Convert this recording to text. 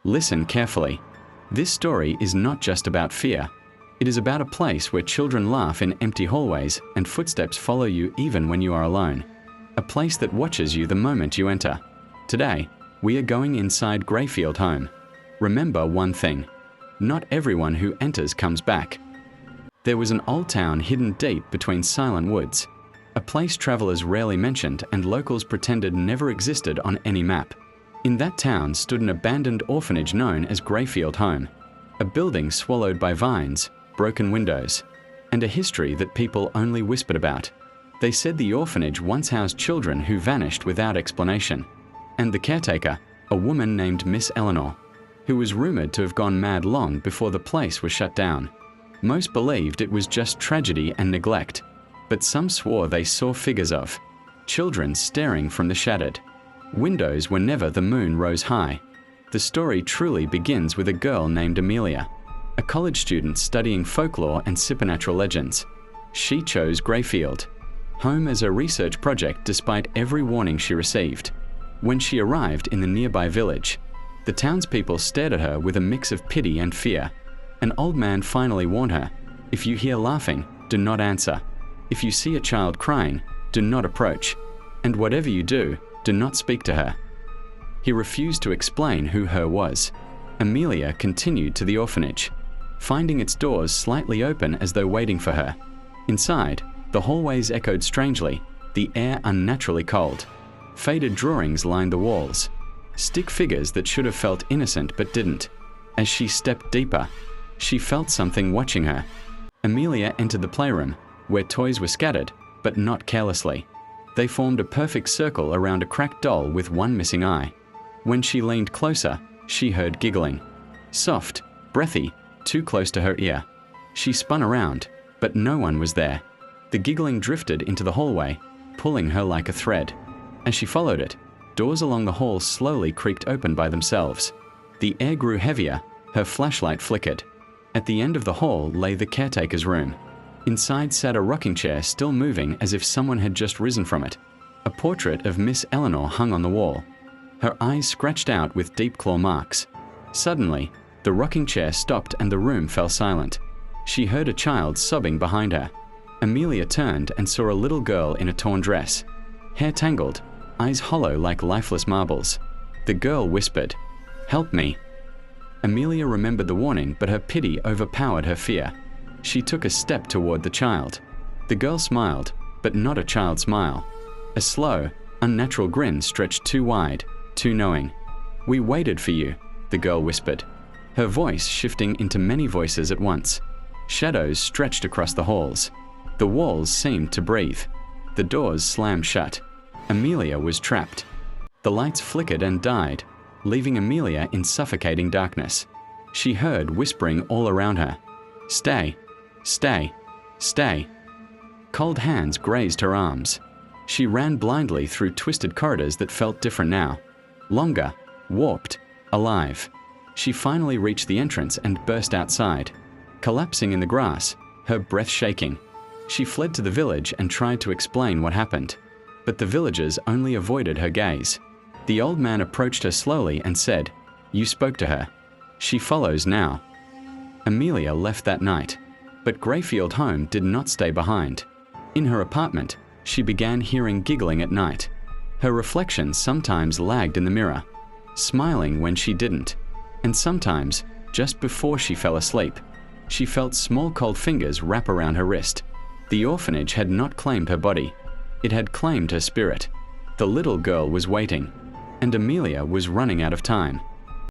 Listen carefully. This story is not just about fear. It is about a place where children laugh in empty hallways and footsteps follow you even when you are alone. A place that watches you the moment you enter. Today, we are going inside Grayfield Home. Remember one thing: not everyone who enters comes back. There was an old town hidden deep between silent woods, a place travelers rarely mentioned and locals pretended never existed on any map. In that town stood an abandoned orphanage known as Grayfield Home, a building swallowed by vines, broken windows, and a history that people only whispered about. They said the orphanage once housed children who vanished without explanation, and the caretaker, a woman named Miss Eleanor, who was rumored to have gone mad long before the place was shut down. Most believed it was just tragedy and neglect, but some swore they saw figures of children staring from the shattered windows whenever the moon rose high. The story truly begins with a girl named Amelia, a college student studying folklore and supernatural legends. She chose Grayfield Home as a research project despite every warning she received. When she arrived in the nearby village, the townspeople stared at her with a mix of pity and fear. An old man finally warned her, "If you hear laughing, do not answer. If you see a child crying, do not approach. And whatever you do not speak to her." He refused to explain who her was. Amelia continued to the orphanage, finding its doors slightly open as though waiting for her. Inside, the hallways echoed strangely, the air unnaturally cold. Faded drawings lined the walls, stick figures that should have felt innocent but didn't. As she stepped deeper, she felt something watching her. Amelia entered the playroom, where toys were scattered, but not carelessly. They formed a perfect circle around a cracked doll with one missing eye. When she leaned closer, she heard giggling. Soft, breathy, too close to her ear. She spun around, but no one was there. The giggling drifted into the hallway, pulling her like a thread. As she followed it, doors along the hall slowly creaked open by themselves. The air grew heavier, her flashlight flickered. At the end of the hall lay the caretaker's room. Inside sat a rocking chair still moving as if someone had just risen from it. A portrait of Miss Eleanor hung on the wall, her eyes scratched out with deep claw marks. Suddenly, the rocking chair stopped and the room fell silent. She heard a child sobbing behind her. Amelia turned and saw a little girl in a torn dress, hair tangled, eyes hollow like lifeless marbles. The girl whispered, "Help me." Amelia remembered the warning, but her pity overpowered her fear. She took a step toward the child. The girl smiled, but not a child's smile. A slow, unnatural grin stretched too wide, too knowing. "We waited for you," the girl whispered, her voice shifting into many voices at once. Shadows stretched across the halls. The walls seemed to breathe. The doors slammed shut. Amelia was trapped. The lights flickered and died, leaving Amelia in suffocating darkness. She heard whispering all around her, "Stay, stay, stay." Cold hands grazed her arms. She ran blindly through twisted corridors that felt different now. Longer, warped, alive. She finally reached the entrance and burst outside. Collapsing in the grass, her breath shaking, she fled to the village and tried to explain what happened. But the villagers only avoided her gaze. The old man approached her slowly and said, "You spoke to her. She follows now." Amelia left that night, but Grayfield Home did not stay behind. In her apartment, she began hearing giggling at night. Her reflection sometimes lagged in the mirror, smiling when she didn't, and sometimes, just before she fell asleep, she felt small cold fingers wrap around her wrist. The orphanage had not claimed her body. It had claimed her spirit. The little girl was waiting, and Amelia was running out of time.